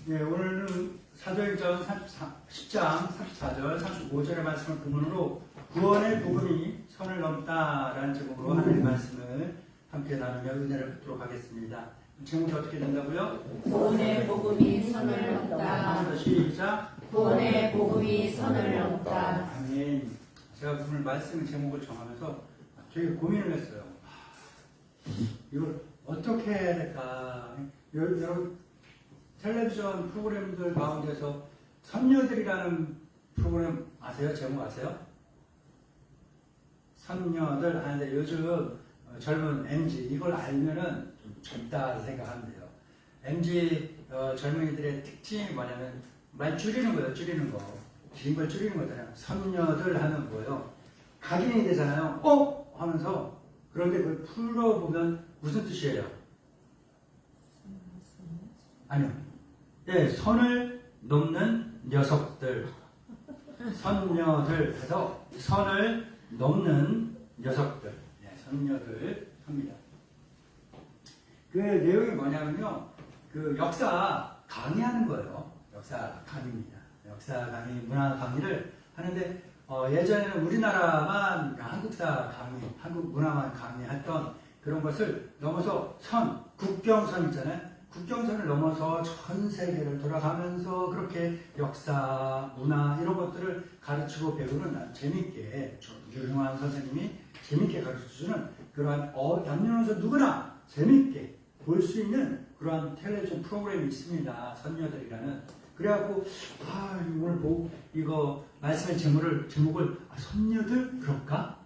네, 오늘은 사도행전 10장 34절 35절의 말씀을 본문으로 구원의 복음이 선을 넘다라는 제목으로 하나님의 말씀을 함께 나누며 은혜를 받도록 하겠습니다. 제목이 어떻게 된다고요? 구원의 복음이 선을 넘다. 한번 더 시작. 구원의 복음이 선을 넘다. 아멘. 제가 오늘 말씀 제목을 정하면서 되게 고민을 했어요. 이걸 어떻게 해야 될까? 여러분 텔레비전 프로그램들 가운데서 선녀들이라는 프로그램 아세요? 제목 아세요? 선녀들 하는데 요즘 젊은 MZ 이걸 알면은 좀 젊다 생각하면 돼요. MZ 젊은이들의 특징이 뭐냐면 말 줄이는 거예요. 줄이는 거. 긴 걸 줄이는 거잖아요. 선녀들 하면 뭐예요? 각인이 되잖아요. 하면서 그런데 그걸 풀어보면 무슨 뜻이에요? 아니요. 예, 선을 넘는 녀석들. 선녀들 해서 선을 넘는 녀석들. 예, 선녀들 합니다. 그 내용이 뭐냐면요. 그 역사 강의하는 거예요. 역사 강의입니다. 역사 강의, 문화 강의를 하는데 예전에는 우리나라만 한국사 강의, 한국 문화만 강의했던 그런 것을 넘어서 선, 국경선 있잖아요. 국경선을 넘어서 전 세계를 돌아가면서 그렇게 역사, 문화 이런 것들을 가르치고 배우는 재밌게 유명한 선생님이 재밌게 가르쳐주는 그러한 남녀노소 누구나 재밌게 볼 수 있는 그러한 텔레비전 프로그램이 있습니다. 선녀들이라는. 그래갖고 오늘 보고 이거 말씀의 제목을 선녀들 그럴까?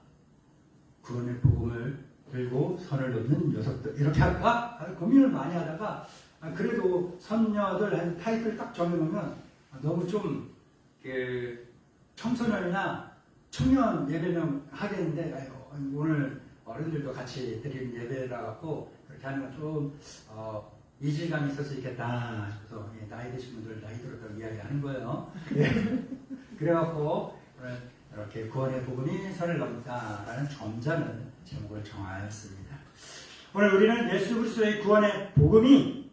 구원의 복음을 들고 선을 넘는 녀석들 이렇게 할까? 고민을 많이 하다가 그래도 선녀들 하는 타이틀 딱 정해놓으면 너무 좀 청소년이나 청년 예배명 하겠는데 오늘 어른들도 같이 드리는 예배라 갖고 그렇게 하는 건 좀 이질감이 있을 수 있겠다 싶어서 나이 드신 분들 나이 들었다고 이야기하는 거예요. 그래갖고 오늘 이렇게 구원의 복음이 선을 넘다라는 점잖은 제목을 정하였습니다. 오늘 우리는 예수 그리스도의 구원의 복음이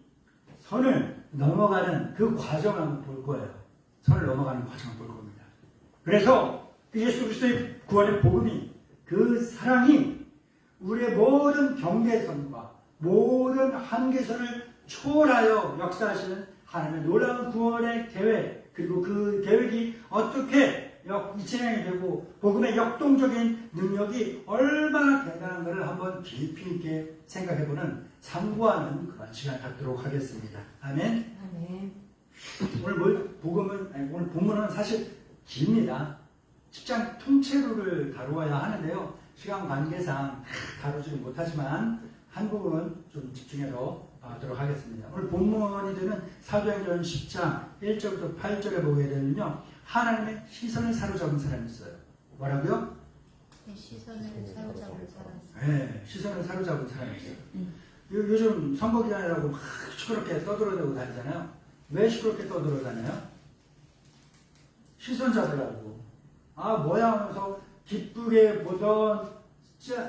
선을 넘어가는 그 과정을 한번 볼 거예요. 선을 넘어가는 과정을 볼 겁니다. 그래서 예수 그리스도의 구원의 복음이 그 사랑이 우리의 모든 경계선과 모든 한계선을 초월하여 역사하시는 하나님의 놀라운 구원의 계획 그리고 그 계획이 어떻게 진행이 되고 복음의 역동적인 능력이 얼마나 대단한가를 한번 깊이 있게 생각해보는 참고하는 그런 시간을 갖도록 하겠습니다. 아멘. 아멘. 오늘 오늘 본문은 사실 깁니다. 10장 통째로를 다루어야 하는데요. 시간 관계상 다루지 못하지만 한 부분 좀 집중해서 하도록 하겠습니다. 오늘 본문이 되는 사도행전 10장 1절부터 8절에 보게 되면요. 하나님의 시선을 사로잡은 사람이 있어요. 뭐라고요? 시선을 사로잡은 사람. 네, 시선을 사로잡은 사람이 있어요. 요즘 선거기간이라고 막 시끄럽게 떠들어대고 다니잖아요. 왜 시끄럽게 떠들어다녀요? 시선 잡으려고. 뭐야 하면서 기쁘게 보던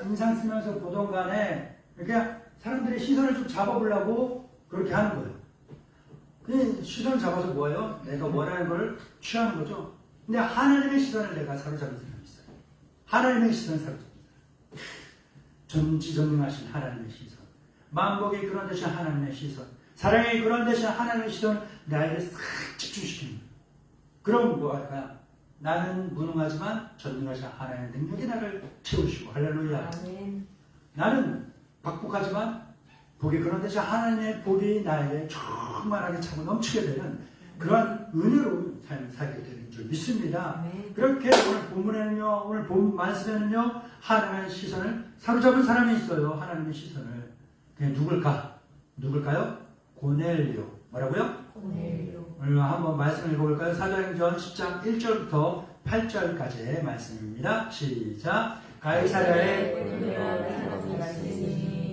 인상 쓰면서 보던 간에 그냥 사람들의 시선을 좀 잡아보려고 그렇게 하는 거예요. 그냥 시선을 잡아서 뭐예요? 내가 원하는 걸 취하는 거죠. 근데 하나님의 시선을 내가 사로잡는 사람이 있어요. 하나님의 시선을 사로잡는 사람. 전지전능하신 하나님의 시선. 만복의 그런 대신 하나님의 시선. 사랑의 그런 대신 하나님의 시선을 나에게 싹 집중시키는 거예요. 그럼 뭐 할까요? 나는 무능하지만 전능하신 하나님의 능력이 나를 채우시고 할렐루야. 아멘. 나는 박복하지만 복이 그런 대신 하나님의 복이 나에게 충만하게 차고 넘치게 되는 그러한 은혜로운 삶을 살게 되는 줄 믿습니다. 아멘. 그렇게 오늘 본문에는요, 오늘 본 말씀에는요, 하나님의 시선을 사로잡은 사람이 있어요. 하나님의 시선을. 그게 누굴까요? 고넬료. 뭐라고요? 고넬료. 오늘 한번 말씀을 읽어볼까요? 사도행전 10장 1절부터 8절까지의 말씀입니다. 시작. 가이사랴에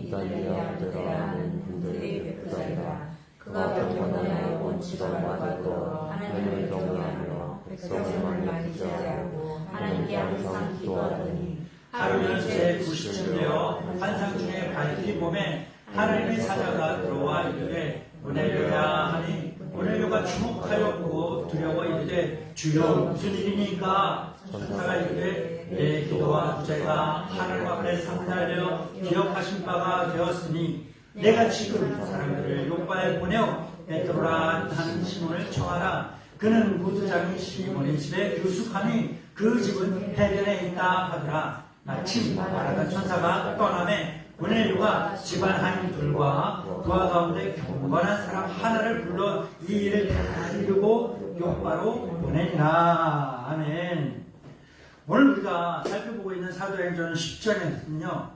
이달리아 대라는 분들이 백부자이다. 그가 병원하여 온 지방과 가도 하나님을 경외하며 백성을 많이 지하고 하나님께 항상 기도하더니 하루는 제90쯤 되어 환상 중에 밝히 봄에 하나님의 사자가 들어와 이르되 고넬료야 하니 고넬료가 주목하였고 두려워 이르되 주여 무슨 일이니까? 천사가 이르되 내 기도와 구제가 하나님 앞에 상달려 기억하신 바가 되었으니 내가 지금 사람들을 욕바에 보내어 베드로라 하는 시몬을 청하라. 그는 무드장이 시몬의 집에 유숙하니 그 집은 해변에 있다 하더라. 마침 말하던 천사가 떠나매 고넬료가 집안 하인들과 부하 가운데 경건한 사람 하나를 불러 이 일을 다 이루고 욕바로 보내니라. 아멘. 오늘 우리가 살펴보고 있는 사도행전 10장에는요,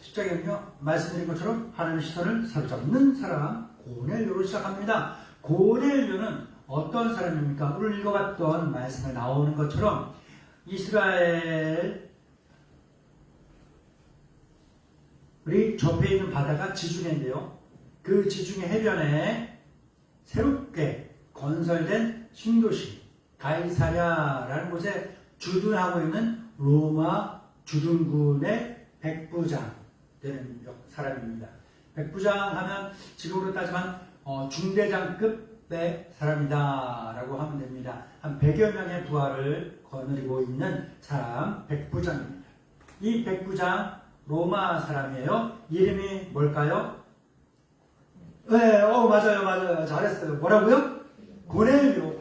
10장에는요, 말씀드린 것처럼 하나님의 시선을 사로잡는 사람, 고넬료로 시작합니다. 고넬료는 어떤 사람입니까? 오늘 읽어봤던 말씀에 나오는 것처럼 이스라엘 우리 접해 있는 바다가 지중해인데요. 그 지중해 해변에 새롭게 건설된 신도시 가이사랴라는 곳에 주둔하고 있는 로마 주둔군의 백부장 되는 사람입니다. 백부장 하면 지금으로 따지면 중대장급의 사람이다라고 하면 됩니다. 한 100여 명의 부하를 거느리고 있는 사람 백부장입니다. 이 백부장 로마 사람이에요. 이름이 뭘까요? 네, 맞아요. 잘했어요. 뭐라고요? 고넬료.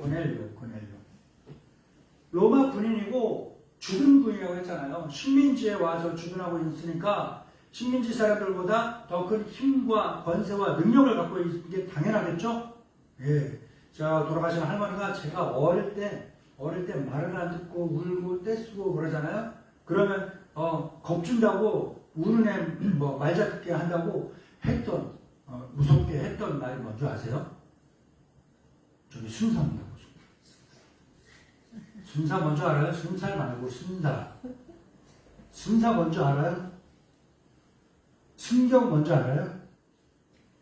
로마 군인이고 주둔군이라고 했잖아요. 식민지에 와서 주둔하고 있으니까 식민지 사람들보다 더 큰 힘과 권세와 능력을 갖고 있는 게 당연하겠죠? 예. 자, 돌아가신 할머니가 제가 어릴 때 말을 안 듣고 울고 떼쓰고 그러잖아요. 그러면 겁준다고 우는 애 말 잡게 한다고 했던 무섭게 했던 말이 뭔지 아세요? 저기 순사입니다. 순사 뭔지 알아요? 순살 말고 순사. 순사 뭔지 알아요? 순경 뭔지 알아요?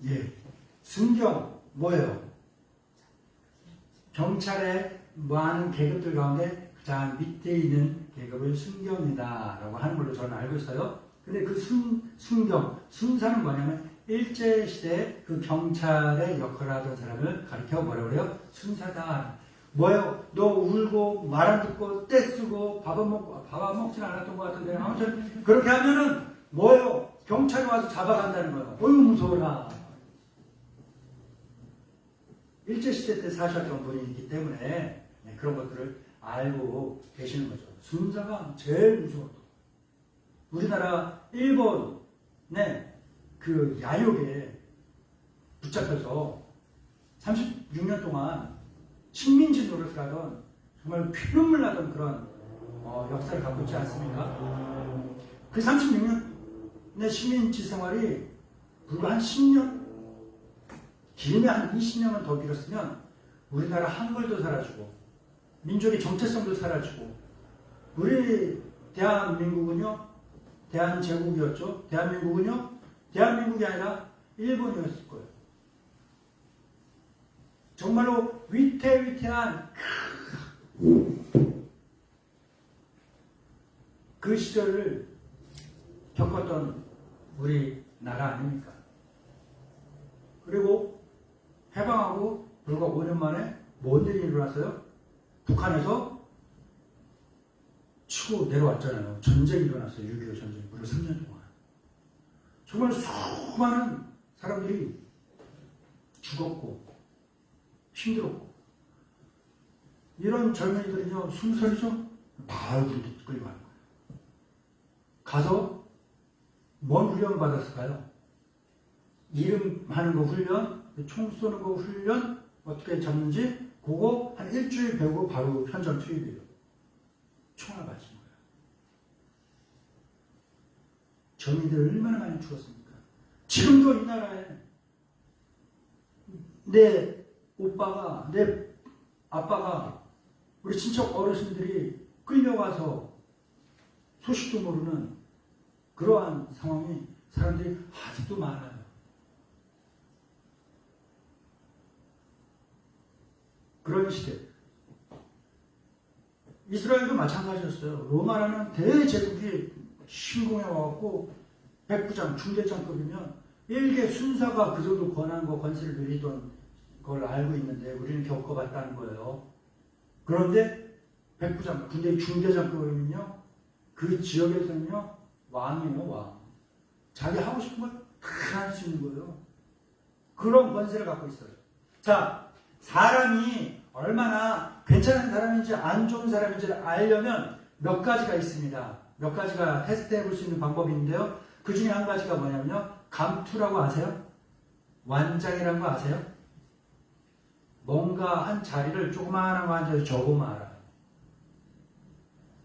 예. 순경 뭐예요? 경찰의 많은 계급들 가운데 가장 밑에 있는 계급을 순경이다라고 하는 걸로 저는 알고 있어요. 근데 그 순사는 뭐냐면 일제시대 그 경찰의 역할을 하던 사람을 가리켜 뭐라고 그래요? 순사다. 뭐예요? 너 울고 말 안 듣고 떼쓰고 밥 안 먹진 않았던 것 같은데 아무튼 그렇게 하면은 뭐예요? 경찰이 와서 잡아간다는 거예요. 어휴 무서워라. 일제시대 때 사셨던 분이기 때문에 그런 것들을 알고 계시는 거죠. 순사가 제일 무서웠던. 우리나라 일본의 그 야욕에 붙잡혀서 36년 동안 식민지 노릇을 하던 정말 피눈물 나던 그런 역사를 갖고 있지 않습니까? 그 36년의 식민지 생활이 불과 한 10년? 길면 한 20년은 더 길었으면 우리나라 한글도 사라지고 민족의 정체성도 사라지고 우리 대한민국은요 대한제국이었죠. 대한민국은요 대한민국이 아니라 일본이었을 거예요. 정말로 위태위태한 그 시절을 겪었던 우리 나라 아닙니까? 그리고 해방하고 불과 5년 만에 뭔 일이 일어났어요? 북한에서 치고 내려왔잖아요. 전쟁이 일어났어요. 6.25 전쟁. 무려 3년 동안. 정말 수많은 사람들이 죽었고 힘들었고 이런 젊은이들이요 숨소리죠? 바로 끌고 가는 거예요. 가서 뭔 훈련을 받았을까요? 이름 하는 거 훈련, 총 쏘는 거 훈련 어떻게 잡는지 그거 한 일주일 배우고 바로 현장 투입이에요. 총알 맞은 거예요. 젊은이들 얼마나 많이 죽었습니까? 지금도 이 나라에 내 오빠가, 내 아빠가, 우리 친척 어르신들이 끌려가서 소식도 모르는 그러한 상황이 사람들이 아직도 많아요. 그런 시대. 이스라엘도 마찬가지였어요. 로마라는 대제국이 침공해 와갖고 백부장, 중대장급이면 일개 순사가 그 정도 권한과 권세를 누리던 그걸 알고 있는데 우리는 겪어봤다는 거예요. 그런데 백부장, 군대 중대장급이면요, 그 지역에서는요, 왕이에요, 왕. 자기 하고 싶은 걸 다 할 수 있는 거예요. 그런 권세를 갖고 있어요. 자, 사람이 얼마나 괜찮은 사람인지 안 좋은 사람인지를 알려면 몇 가지가 있습니다. 몇 가지가 테스트해 볼 수 있는 방법인데요. 그 중에 한 가지가 뭐냐면요. 감투라고 아세요? 완장이라는 거 아세요? 뭔가 한 자리를 조그마한 거 앉아서 적으면 알아요.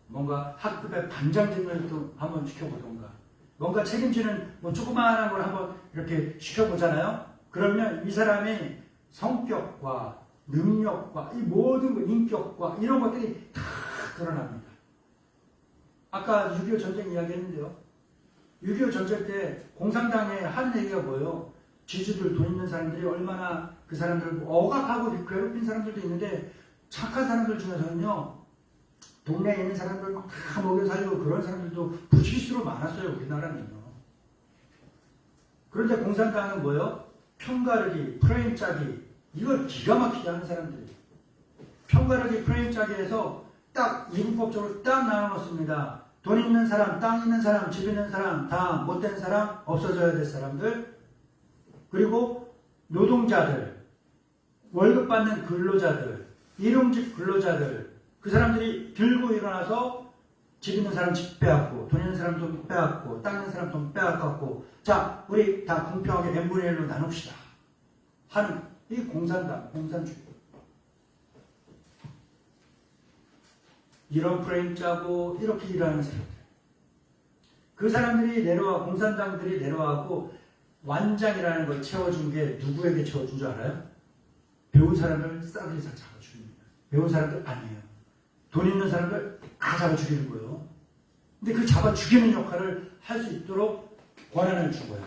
뭔가 학급에 반장직을 또 한번 시켜보던가. 뭔가 책임지는 뭐 조그마한 걸 한번 이렇게 시켜보잖아요. 그러면 이 사람의 성격과 능력과 이 모든 거, 인격과 이런 것들이 다 드러납니다. 아까 6.25 전쟁 이야기 했는데요. 6.25 전쟁 때 공산당에 하는 얘기가 뭐예요? 지주들, 돈 있는 사람들이 얼마나 그 사람들을 억압하고 괴롭힌 사람들도 있는데 착한 사람들 중에서는요. 동네에 있는 사람들 막 다 먹여 살리고 그런 사람들도 부지기수로 많았어요. 우리나라는요. 그런데 공산당은 뭐예요? 편가르기, 프레임 짜기 이걸 기가 막히게 하는 사람들이에요. 편가르기, 프레임 짜기에서 딱 이분법적으로 딱 나눠놓습니다. 돈 있는 사람, 땅 있는 사람, 집 있는 사람, 다 못된 사람, 없어져야 될 사람들, 그리고 노동자들, 월급 받는 근로자들, 일용직 근로자들, 그 사람들이 들고 일어나서 집 있는 사람 집 빼앗고, 돈 있는 사람 돈 빼앗고, 땅 있는 사람 돈 빼앗고, 자, 우리 다 공평하게 n분의 1로 나눕시다. 하는 이 공산당, 공산주의. 이런 프레임 짜고 이렇게 일하는 사람들. 그 사람들이 내려와, 공산당들이 내려와고 완장이라는 걸 채워준 게 누구에게 채워준 줄 알아요? 배운 사람들 싸그리 다 잡아 죽입니다. 배운 사람들 아니에요. 돈 있는 사람들 다 잡아 죽이는 거예요. 근데 그 잡아 죽이는 역할을 할 수 있도록 권한을 준 거야.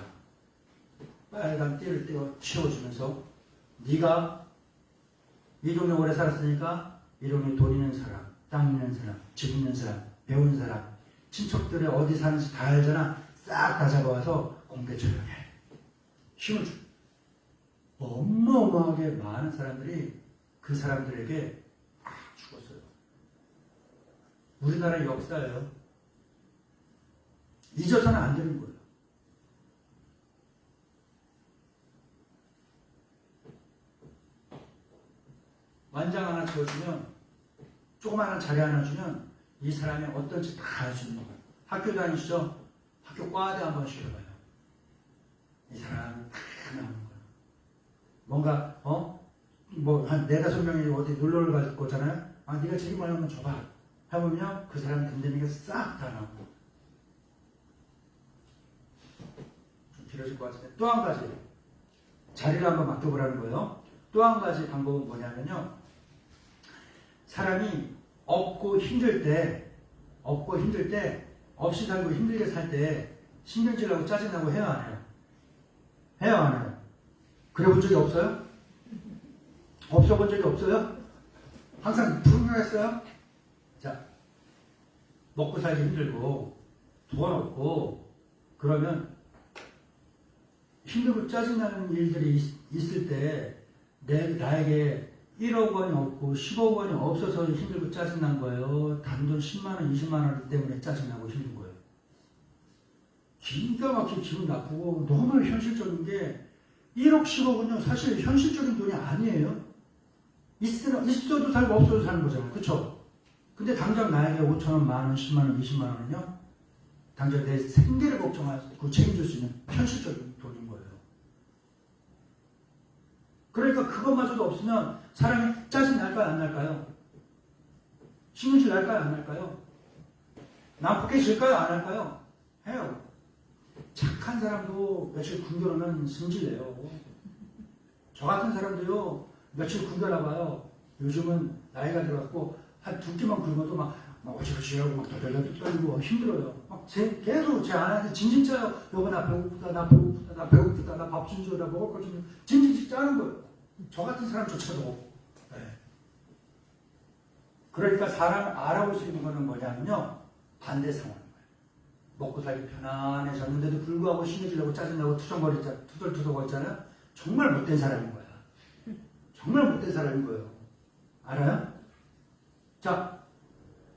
빨간 띠를 떼어 치워주면서 네가 이 동네 오래 살았으니까 이 동네 돈 있는 사람, 땅 있는 사람, 집 있는 사람, 배운 사람, 친척들이 어디 사는지 다 알잖아. 싹 다 잡아와서 공개 처형해. 힘을 줘. 어마어마하게 많은 사람들이 그 사람들에게 죽었어요. 우리나라의 역사예요. 잊어서는 안 되는 거예요. 완장 하나 지어주면, 조그마한 자리 하나 주면 이 사람이 어떤지 다 알 수 있는 거예요. 학교 다니시죠? 학교 과대 한번 시켜봐요. 이 사람 다 나오는 거예요. 뭔가 뭐 한 4-5명이 어디 놀러를 갈 거잖아요. 아, 네가 책임을 한번 줘봐. 해보면 그 사람 든든히가 싹 다 나오고. 좀 길어질 것 같은데 또 한 가지 자리를 한번 맡겨보라는 거예요. 또 한 가지 방법은 뭐냐면요. 사람이 없고 힘들 때, 없이 살고 힘들게 살 때 신경질나고 짜증나고 해요, 안 해요? 해요, 안 해요? 그래 본 적이 없어요? 없어 본 적이 없어요? 항상 불평했어요? 자, 먹고 살기 힘들고 돈 없고 그러면 힘들고 짜증나는 일들이 있을 때 나에게 1억 원이 없고 10억 원이 없어서 힘들고 짜증난 거예요. 단돈 10만 원, 20만 원 때문에 짜증나고 힘든 거예요. 기가 막히게 기분 나쁘고 너무 현실적인 게 1억, 10억은요 사실 현실적인 돈이 아니에요. 있어도 살고 없어도 사는 거잖아요. 그쵸? 근데 당장 나에게 5천 원, 만 원, 10만 원, 20만 원은요 당장 내 생계를 걱정하고 책임질 수 있는 현실적인 돈인 거예요. 그러니까 그것마저도 없으면 사람이 짜증 날까요? 안 날까요? 신경질 날까요? 안 날까요? 난폭해질까요? 안 할까요? 해요. 착한 사람도 며칠 굶겨놓으면 승질내요. 저 같은 사람도요 며칠 굶겨놔봐요. 요즘은 나이가 들어갖고 한 2끼만 굶어도 막 어지러지하고 막 덜덜덜 떨리고 힘들어요. 막 계속 제 아내한테 징징 짜요. 여보 나 배고프다, 나 배고프다, 나 배고프다, 나 밥 좀 줘, 나 먹을 거 좀 줘. 징징 짜는 거예요. 저 같은 사람조차도. 네. 그러니까 사람을 알아볼 수 있는 거는 뭐냐면요. 반대 상황인 거예요. 먹고 살기 편안해졌는데도 불구하고 신경질내고 짜증나고 투덜투덜거리잖아요. 정말 못된 사람인 거야. 정말 못된 사람인 거예요. 알아요? 자,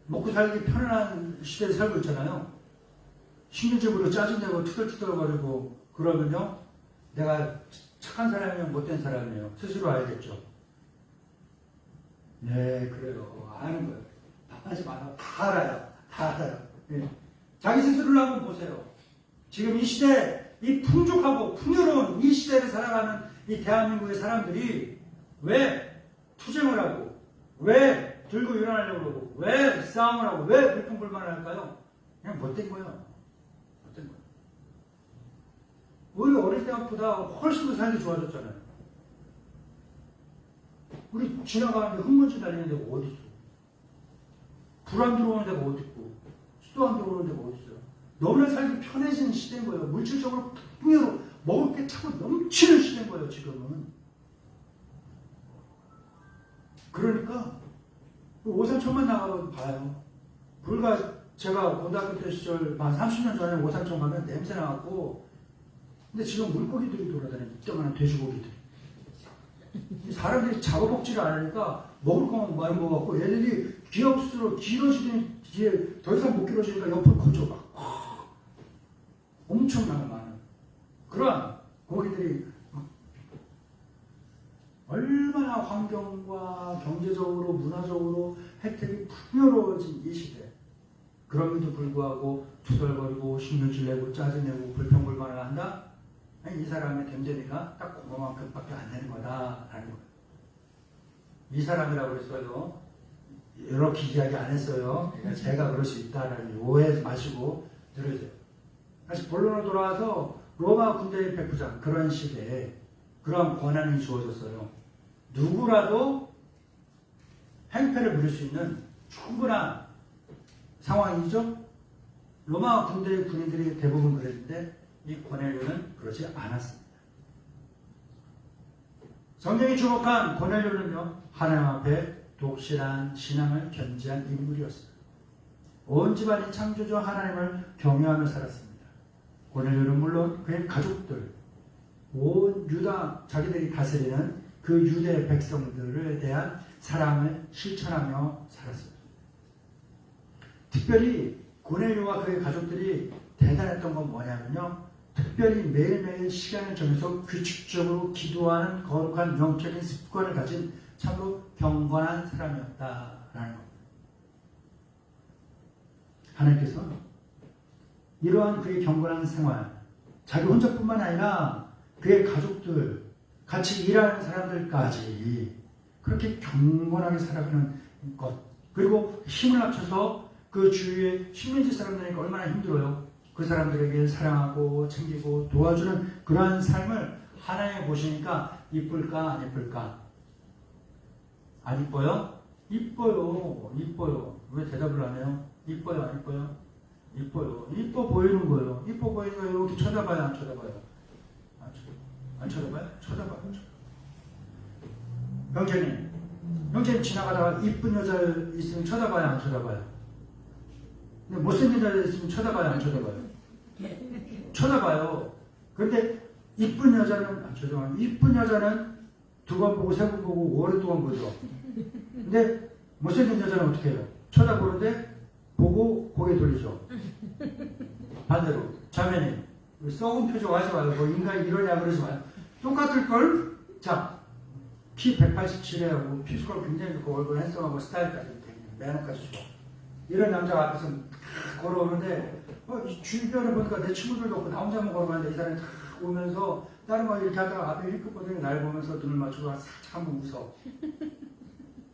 먹고 살기 편안한 시대에 살고 있잖아요. 신경질부로 짜증내고 투덜투덜거리고 그러면요, 내가 착한 사람이면 못된 사람이에요. 스스로 알겠죠. 네, 그래요. 아는 거예요. 답하지 마요. 다 알아요. 다 알아요. 네. 자기 스스로를 한번 보세요. 지금 이 시대, 이 풍족하고 풍요로운 이 시대를 살아가는 이 대한민국의 사람들이 왜 투쟁을 하고, 왜 들고 일어나려고 그러고, 왜 싸움을 하고, 왜 불평불만을 할까요? 그냥 못된 거예요. 못된 거예요. 우리 어릴 때보다 훨씬 더 살기 좋아졌잖아요. 우리 지나가는데 흙먼지 날리는 데가 어디 있어? 불 안 들어오는 데가 어디 있고, 수도 안 들어오는 데가 어디 있어요? 너무나 살기 편해지는 시대인 거예요. 물질적으로 풍요로 먹을 게 차고 넘치는 시대인 거예요, 지금은. 그러니까 오산천만 나가서 봐요. 불과 제가 고등학교 때 시절 한 30년 전에 오산천 가면 냄새 나갖고, 근데 지금 물고기들이 돌아다니는 이따만한 돼지고기들이. 사람들이 잡아먹지를 않으니까 먹을 것만 많이 먹어갖고 얘들이 기억수로 길어지더니 뒤에 더 이상 못 길어지니까 옆으로 커져 막. 엄청나게 많은 그러한 고기들이 얼마나 환경과 경제적으로 문화적으로 혜택이 풍요로워진 이 시대. 그럼에도 불구하고 투덜거리고 신경질 내고 짜증내고 불평불만을 한다? 아니, 이 사람의 됨됨이가 딱 그거만큼밖에 안 되는 거다라는 거예요. 이 사람이라고 그랬어요. 이렇게 이야기 안 했어요. 그러니까 제가 그럴 수 있다라는 오해 마시고 들으세요. 다시 본론으로 돌아와서 로마 군대의 백부장 그런 시대에 그런 권한이 주어졌어요. 누구라도 행패를 부릴 수 있는 충분한 상황이죠. 로마 군대의 군인들이 대부분 그랬는데 이 고넬료는 그러지 않았습니다. 성경이 주목한 고넬료는요, 하나님 앞에 독실한 신앙을 견지한 인물이었습니다. 온 집안이 창조주 하나님을 경외하며 살았습니다. 고넬료는 물론 그의 가족들, 온 유다 자기들이 다스리는 그 유대 백성들에 대한 사랑을 실천하며 살았습니다. 특별히 고넬료와 그의 가족들이 대단했던 건 뭐냐면요, 특별히 매일매일 시간을 정해서 규칙적으로 기도하는 거룩한 영적인 습관을 가진 참으로 경건한 사람이었다라는 겁니다. 하나님께서 이러한 그의 경건한 생활, 자기 혼자뿐만 아니라 그의 가족들, 같이 일하는 사람들까지 그렇게 경건하게 살아가는 것, 그리고 힘을 합쳐서 그 주위의 식민지 사람들에게 얼마나 힘들어요. 그 사람들에게 사랑하고 챙기고 도와주는 그러한 삶을 하나님이 보시니까 이쁠까 안 이쁠까? 안 이뻐요? 이뻐요. 이뻐요. 왜 대답을 안 해요? 이뻐요 안 이뻐요? 이뻐요. 이뻐 보이는 거예요. 이뻐 보이는 거 이렇게 쳐다봐요 안 쳐다봐요? 안 쳐다봐요? 쳐다봐요. 형제님 지나가다가 이쁜 여자 있으면 쳐다봐요 안 쳐다봐요? 근데 못생긴 여자 있으면 쳐다봐요 안 쳐다봐요? 쳐다봐요. 그런데 이쁜 여자는 이쁜 여자는 두 번 보고 세 번 보고 오랫동안 보죠. 근데 못생긴 여자는 어떻게 해요? 쳐다보는데 보고 고개 돌리죠. 반대로 자매님 썩은 표정 하지 마요. 뭐 인간이 이러냐 그러지 마요. 똑같을걸? 자, 키 187에 피지컬 굉장히 좋고 얼굴 핸섬하고 스타일까지 매너까지 좋아. 이런 남자가 앞에서 걸어오는데 주변을 보니까 내 친구들도 없고 나 혼자만 걸어가는데 이 사람이 탁 오면서 다른 거 이렇게 하다가 앞에 힐끗거리는 날 보면서 눈을 맞추고 살짝 한번 웃어.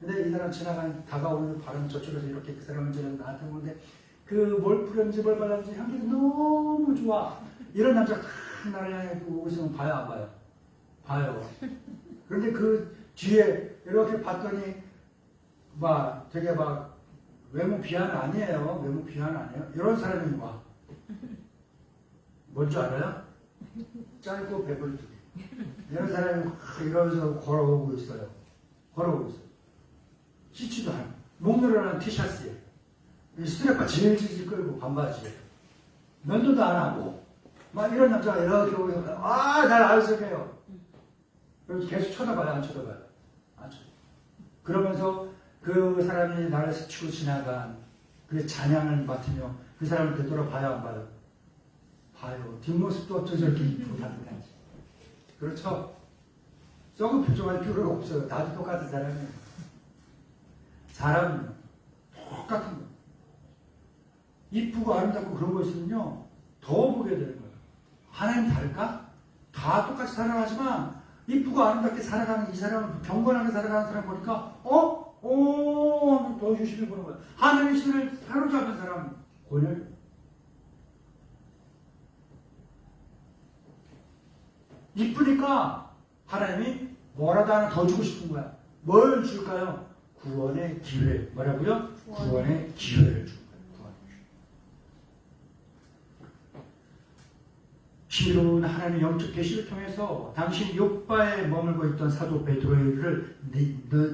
근데 이 사람 다가오는 바람 저쪽에서 이렇게 그 사람을 저는 나한테 오는데 그 뭘 뿌렸는지 뭘 발랐는지 향기가 너무 좋아. 이런 남자가 탁 나를 향해 오고 있으면 봐요 안 봐요? 봐요. 그런데 그 뒤에 이렇게 봤더니 되게 외모 비하는 아니에요. 외모 비하는 아니에요. 이런 사람이 와. 뭔지 알아요? 짧고 배불리. 이런 사람이 이러면서 걸어오고 있어요. 씻지도 않아. 목 늘어난 티셔츠에. 스트랩바 질질 끌고 반바지에. 면도도 안 하고. 이런 남자가 이렇게 오고 날 알아서해요. 그래서 계속 쳐다봐요 안 쳐다봐요? 아주. 그러면서 그 사람이 나를 스치고 지나간 그 잔향을 맡으며 그 사람을 되돌아봐야 안 봐요? 봐요. 뒷모습도 어쩌 저렇게 이쁘고 단단하지. 그렇죠? 썩은 표정할 필요가 없어요. 나도 똑같은 사람이에요. 사람은 똑같은 거예요. 이쁘고 아름답고 그런 거 있으면요 더 보게 되는 거예요. 하나님 다를까? 다 똑같이 살아가지만 이쁘고 아름답게 살아가는 이 사람은 경건하게 살아가는 사람 보니까 더 유심히 보는 거예요. 하나님의 신을 사로잡은 사람 권을 이쁘니까 하나님이 뭐라도 하나 더 주고 싶은 거야. 뭘 줄까요? 구원의 기회. 뭐라고요? 구원의 기회를 줄 거예요. 신비로운 하나님의 영적 계시를 통해서 당신 욥바에 머물고 있던 사도 베드로를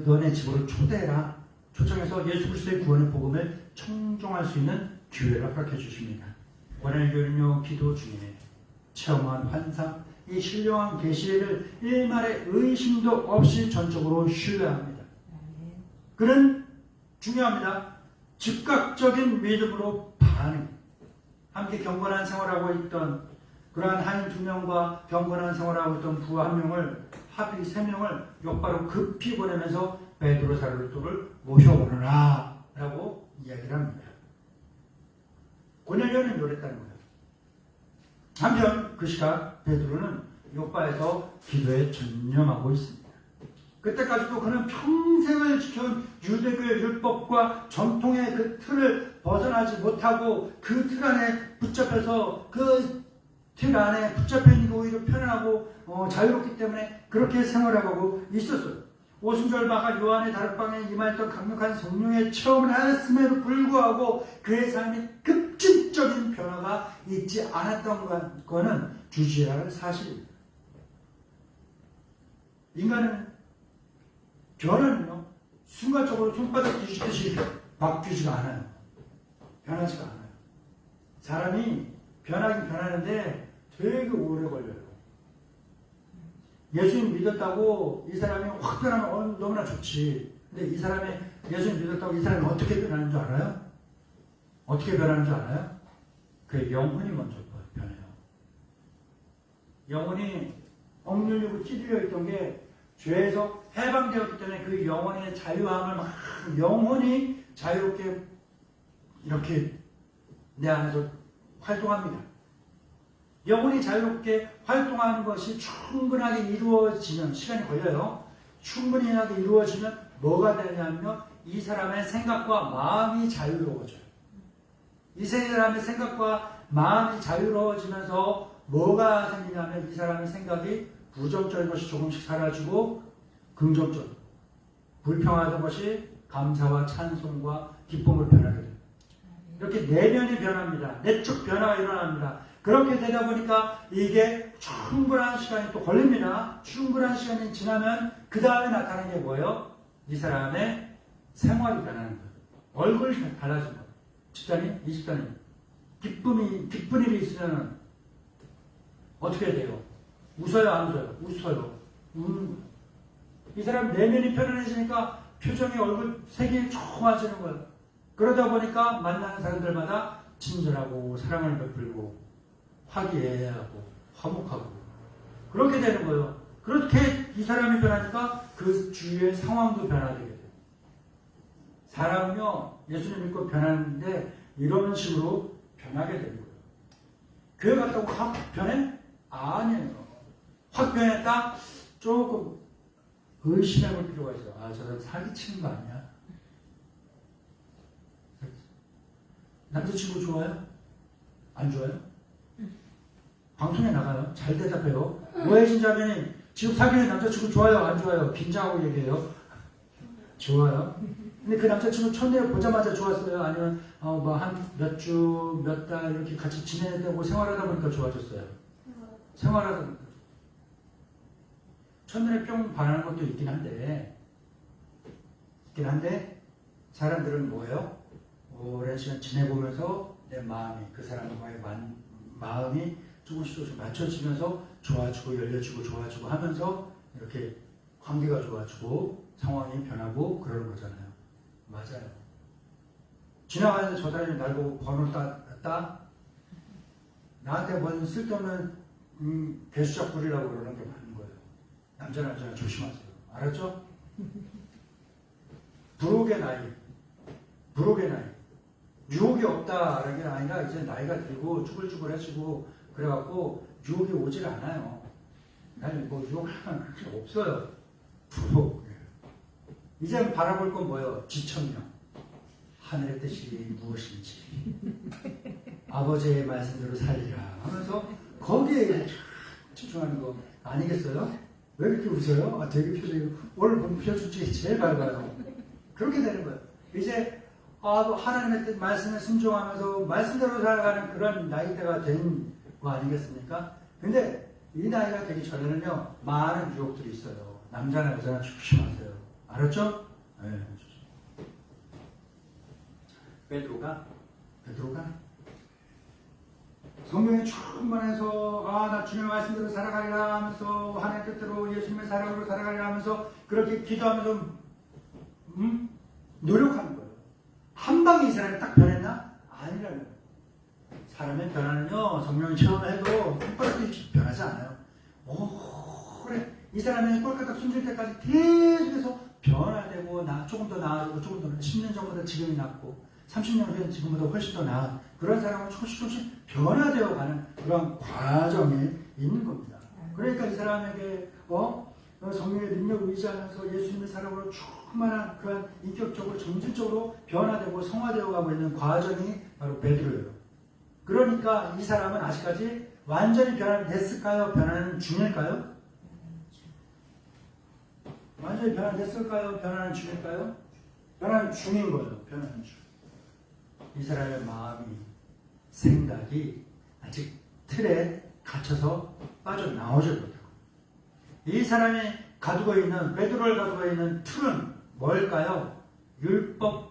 너네 집으로 초대해라. 초청해서 예수 그리스도의 구원의 복음을 청종할 수 있는 기회를 허락해 주십니다. 원하는 교련요 기도 중에 체험한 환상, 이 신령한 계시를 일말의 의심도 없이 전적으로 신뢰합니다. 그는 중요합니다. 즉각적인 믿음으로 반응. 함께 경건한 생활하고 있던 그러한 하인 2명과 경건한 생활하고 있던 부하 1명을 합의 3명을 욥바로 급히 보내면서 베드로 사도를 모셔오느라 라고 이야기를 합니다. 고넬료는 요랬다는 거예요. 한편 그 시각 베드로는 욥바에서 기도에 전념하고 있습니다. 그때까지도 그는 평생을 지켜온 유대교의 율법과 전통의 그 틀을 벗어나지 못하고 그 틀 안에 붙잡혀서 그 틀 안에 붙잡혀 있는 게 오히려 편안하고 자유롭기 때문에 그렇게 생활하고 있었어요. 오순절마가 요한의 다락방에 임하였던 강력한 성령의 체험을 하였음에도 불구하고 그의 삶이 급진적인 변화가 있지 않았던 것은 주지해야 할 사실입니다. 인간은 변화는요 순간적으로 손바닥 뒤집듯이 바뀌지가 않아요. 변하지가 않아요. 사람이 변하긴 변하는데 되게 오래 걸려요. 예수님 믿었다고 이 사람이 확 변하면 너무나 좋지. 근데 이 사람이 예수님 믿었다고 이 사람이 어떻게 변하는 줄 알아요? 어떻게 변하는 줄 알아요? 그 영혼이 먼저 변해요. 영혼이 억눌리고 찌들려 있던 게 죄에서 해방되었기 때문에 그 영혼의 자유함을 막 영혼이 자유롭게 이렇게 내 안에서 활동합니다. 영혼이 자유롭게 활동하는 것이 충분하게 이루어지면 시간이 걸려요. 충분하게 이루어지면 뭐가 되냐면 이 사람의 생각과 마음이 자유로워져요. 이 사람의 생각과 마음이 자유로워지면서 뭐가 생기냐면 이 사람의 생각이 부정적인 것이 조금씩 사라지고 긍정적, 불평하던 것이 감사와 찬송과 기쁨을 변하게 됩니다. 이렇게 내면이 변합니다. 내적 변화가 일어납니다. 그렇게 되다 보니까 이게 충분한 시간이 또 걸립니다. 충분한 시간이 지나면 그 다음에 나타나는 게 뭐예요? 이 사람의 생활이 변하는 거예요. 얼굴이 달라진 거예요. 집사님, 이 집사님. 기쁜 일이 있으면 어떻게 돼요? 웃어요, 안 웃어요? 웃어요. 이 사람 내면이 편안해지니까 표정이 얼굴 색이 좋아지는 거예요. 그러다 보니까 만나는 사람들마다 친절하고 사랑을 베풀고 화기애애하고 화목하고 그렇게 되는 거예요. 그렇게 이 사람이 변하니까 그 주위의 상황도 변화되게 돼요. 사람은요 예수님 믿고 변하는데 이런 식으로 변하게 되는 거예요. 교회 갔다고 확 변해? 아니에요. 확 변했다? 조금 의심해 볼 필요가 있어요. 아, 저 사람 사기치는 거 아니야? 남자친구 좋아요? 안 좋아요? 방송에 나가요. 잘 대답해요. 오해진 자매님, 지금 사귀는 남자친구 좋아요? 안 좋아요? 긴장하고 얘기해요. 좋아요. 근데 그 남자친구 첫눈에 보자마자 좋았어요? 아니면 뭐 한 몇 주, 몇 달 이렇게 같이 지내고 생활하다 보니까 좋아졌어요? 생활하다 보니까. 첫눈에 뿅 반하는 것도 있긴 한데 사람들은 뭐예요? 오랜 시간 지내보면서 내 마음이 그 사람과의 마음이 조금씩 맞춰지면서 좋아지고 열려지고 좋아지고 하면서 이렇게 관계가 좋아지고 상황이 변하고 그러는 거잖아요. 맞아요. 지나가는데 저 사람이 날 보고 번호 따 나한테 뭔 쓸데없는 개수작 부리라고 그러는 게 맞는 거예요. 남자나 여자나 조심하세요. 알았죠? 부록의 나이. 유혹이 없다라는 게 아니라 이제 나이가 들고 쭈글쭈글해지고 그래갖고 유혹이 오질 않아요. 아니 뭐 유혹하는 게 없어요. 부록. 이제 바라볼 건 뭐예요? 지천명. 하늘의 뜻이 무엇인지 아버지의 말씀대로 살리라 하면서 거기에 집중하는 거 아니겠어요? 왜 이렇게 웃어요? 아, 되게 표정이 오늘 본 표정 중에 제일 밝아요. 그렇게 되는 거예요. 이제 하나님의 뜻 말씀에 순종하면서 말씀대로 살아가는 그런 나이대가 된 거 아니겠습니까? 근데 이 나이가 되기 전에는요 많은 유혹들이 있어요. 남자나 여자나 조심하세요. 알았죠? 네. 베드로가 성령에 충만해서 나 주님의 말씀대로 살아가리라 하면서 하나님의 뜻대로 예수님의 사랑으로 살아가리라 하면서 그렇게 기도하면서 노력하는 거예요. 한 방에 이 사람이 딱 변했나? 아니라는 거예요. 사람의 변화는요 성령이 체험을 해도 꼴깍이 변하지 않아요. 그래 이 사람이 꼴깍 숨질 때까지 계속해서 변화되고 조금 더 나아지고 조금 더 10년 전보다 지금이 낫고 30년 후에 지금보다 훨씬 더 나은 그런 사람은 조금씩 변화되어 가는 그런 과정에 있는 겁니다. 그러니까 이 사람에게 성령의 능력을 의지하면서 예수님의 사랑으로 충만한 그런 인격적으로 정신적으로 변화되고 성화되어 가고 있는 과정이 바로 베드로예요. 그러니까 이 사람은 아직까지 완전히 변화됐을까요? 변화는 중일까요? 완전히 변화됐을까요? 변화는 중일까요? 변화는 중인 거예요. 변화는 중. 이 사람의 마음이 생각이 아직 틀에 갇혀서 빠져나오지 못하고 이 사람이 가두고 있는 베드로를 가두고 있는 틀은 뭘까요? 율법의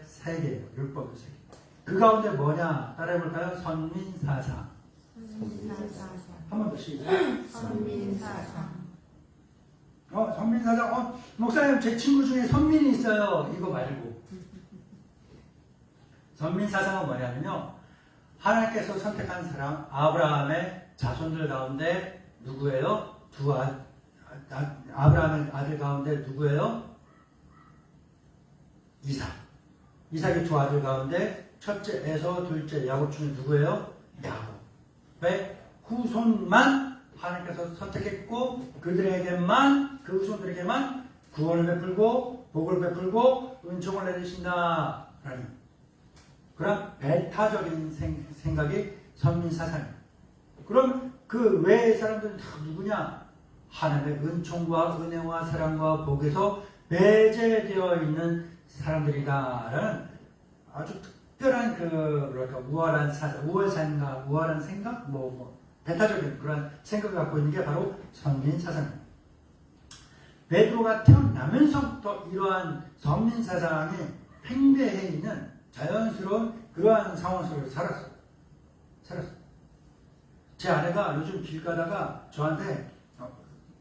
세계예요. 율법의 세계. 그 가운데 뭐냐? 따라해볼까요? 선민사상. 한 번 더 시작. 선민사상. 선민사상. 목사님 제 친구 중에 선민이 있어요. 이거 말고. 선민사상은 뭐냐면요. 하나님께서 선택한 사람 아브라함의 자손들 가운데 누구예요? 아브라함의 아들 가운데 누구예요? 이삭. 이삭의 두 아들 가운데 첫째 에서 둘째 야곱 중에 누구예요? 야곱의 후손만 하나님께서 선택했고 그들에게만 그 후손들에게만 구원을 베풀고 복을 베풀고 은총을 내리신다 라는 그런 배타적인 생각이 선민사상이에요. 그럼 그 외의 사람들은 다 누구냐? 하나님의 은총과 은혜와 사랑과 복에서 배제되어 있는 사람들이다라는 아주 특별한 우월한 사상, 우월한 생각, 배타적인 그런 생각을 갖고 있는 게 바로 선민사상입니다. 베드로가 태어나면서부터 이러한 선민사상에 팽배해 있는 자연스러운 그러한 상황 속에서 살았어요. 제 아내가 요즘 길 가다가 저한테